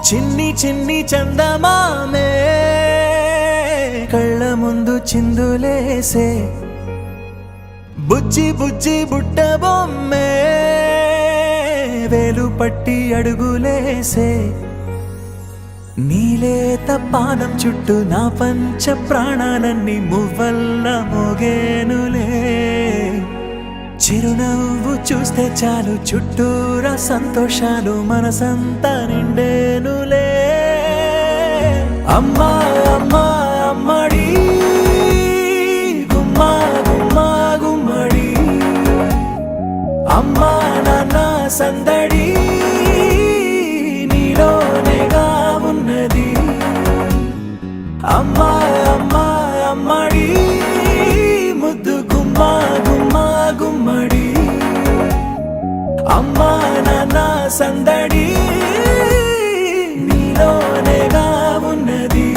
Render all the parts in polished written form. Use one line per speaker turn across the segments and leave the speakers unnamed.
చిన్ని చిన్ని చందమామే కళ్ళ ముందు చిందులేసే బుజ్జి బుజ్జి బుట్ట బొమ్మే వేలు పట్టి అడుగులేసే నీలేత పానం చుట్టూ నా పంచ ప్రాణాలన్నీ మువ్వల్ల మోగేనులే చిరునవ్వు చూస్తే చాలు చుట్టూరా సంతోషాలు మనసంతా నిండేనులే అమ్మా అమ్మా అమ్మడి గుమ్మా గుమ్మా గుమ్మడి అమ్మా నాన్న సందడి నీలోనేగా ఉన్నది అమ్మా అమ్మా అమ్మడి ముద్దు గుమ్మా గుమ్మా గుమ్మడి అమ్మా నాన్న సందడి నీలోనేగా ఉన్నది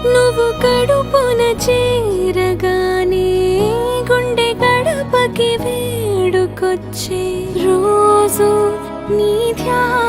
నువ్వు కడుపున చేరగానే గుండె గడపకి వేడుకొచ్చే రోజు నీ ధ్యానం